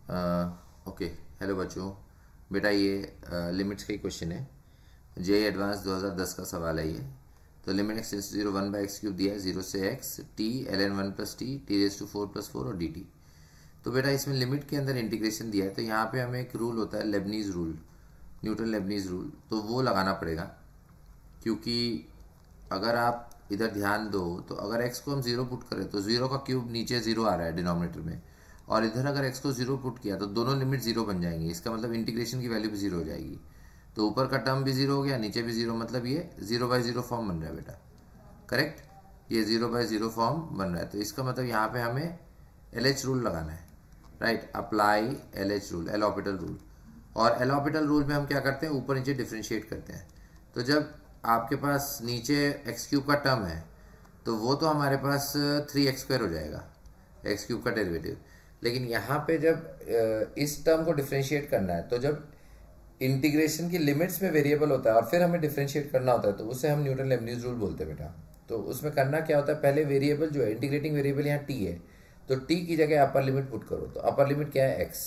Okay, hello बच्चों। बेटा ये लिमिट्स का ही क्वेश्चन है। जे एडवांस 2010 का सवाल है ये। तो limit x tends to 0 1 by x cube दिया है, 0 से x t ln 1 plus t raise to 4 plus 4 और डी टी। तो बेटा इसमें लिमिट के अंदर इंटीग्रेशन दिया है, तो यहाँ पे हमें एक रूल होता है Lebanese rule, Newton Lebanese rule, तो वो लगाना पड़ेगा। क्योंकि अगर आप इधर ध्यान दो तो अगर x को हम 0 पुट करें तो 0 का क्यूब नीचे 0 आ रहा है डिनोमिनेटर में, और इधर अगर x को 0 पुट किया तो दोनों लिमिट 0 बन जाएंगी। इसका मतलब इंटीग्रेशन की वैल्यू भी 0 हो जाएगी। तो ऊपर का टर्म भी 0 हो गया, नीचे भी 0, मतलब ये 0/0 फॉर्म बन रहा है बेटा। करेक्ट, ये 0/0 फॉर्म बन रहा है। तो इसका मतलब यहाँ पे हमें LH रूल लगाना है। Right, apply LH rule, L orbital rule. और एल ऑर्बिटल रूल में हम क्या करते हैं, ऊपर नीचे डिफ्रेंशिएट करते हैं। तो जब आपके पास नीचे एक्स क्यूब का टर्म है तो वो तो हमारे पास 3x² हो जाएगा, एक्स क्यूब का डेरिवेटिव। लेकिन यहाँ पे जब इस टर्म को डिफ्रेंशिएट करना है, तो जब इंटीग्रेशन की लिमिट्स में वेरिएबल होता है और फिर हमें डिफ्रेंशिएट करना होता है, तो उसे हम न्यूटन लेबनीज रूल बोलते हैं बेटा। तो उसमें करना क्या होता है, पहले वेरिएबल जो है इंटीग्रेटिंग वेरिएबल यहाँ टी है, तो टी की जगह अपर लिमिट पुट करो। तो अपर लिमिट क्या है, एक्स।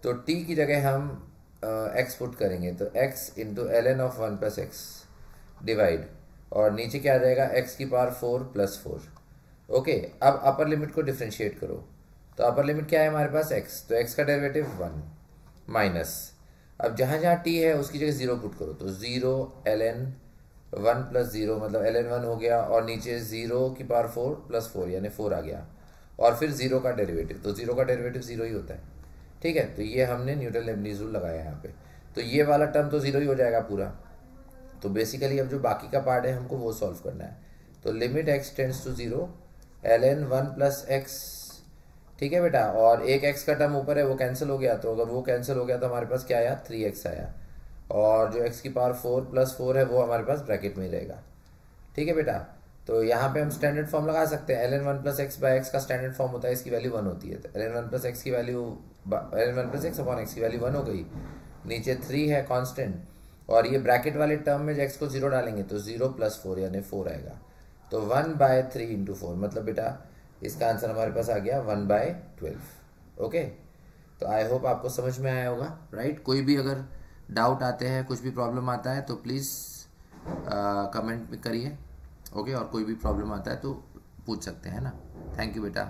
तो टी की जगह हम एक्स पुट करेंगे, तो x into ln of 1 plus x divide, और नीचे क्या आ जाएगा, एक्स की पावर 4 प्लस 4। ओके, अब अपर लिमिट को डिफ्रेंशिएट करो। तो अपर लिमिट क्या है हमारे पास, एक्स, तो एक्स का डेरिवेटिव 1 माइनस, अब जहाँ जहाँ टी है उसकी जगह 0 पुट करो। तो 0 ln 1 प्लस 0, मतलब ln 1 हो गया, और नीचे 0 की पावर 4 प्लस 4 यानी 4 आ गया, और फिर 0 का डेरिवेटिव। तो 0 का डेरिवेटिव 0 ही होता है। ठीक है, तो ये हमने न्यूटन लेबनीज रूल लगाया यहाँ पे। तो ये वाला टर्म तो 0 ही हो जाएगा पूरा। तो बेसिकली अब जो बाकी का पार्ट है हमको वो सॉल्व करना है। तो limit x tends to 0 ln 1 plus x, ठीक है बेटा, और एक एक्स का टर्म ऊपर है वो कैंसिल हो गया। तो अगर वो कैंसिल हो गया तो हमारे पास क्या आया, 3x आया, और जो एक्स की पावर 4 प्लस 4 है वो हमारे पास ब्रैकेट में ही रहेगा। ठीक है बेटा, तो यहाँ पे हम स्टैंडर्ड फॉर्म लगा सकते हैं। ln 1 plus x by x का स्टैंडर्ड फॉर्म होता है, इसकी वैल्यू 1 होती है। तो ln 1 प्लस एक्स की value, ln 1 plus x upon x की वैल्यू 1 हो गई, नीचे 3 है कांस्टेंट, और ये ब्रैकेट वाले टर्म में एक्स को 0 डालेंगे तो 0 प्लस 4 यानी 4 आएगा। तो 1/3 इंटू 4, मतलब बेटा इसका आंसर हमारे पास आ गया 1/12। ओके, तो आई होप आपको समझ में आया होगा। राइट, कोई भी अगर डाउट आते हैं, कुछ भी प्रॉब्लम आता है तो प्लीज़ कमेंट करिए। ओके, और कोई भी प्रॉब्लम आता है तो पूछ सकते हैं ना। थैंक यू बेटा।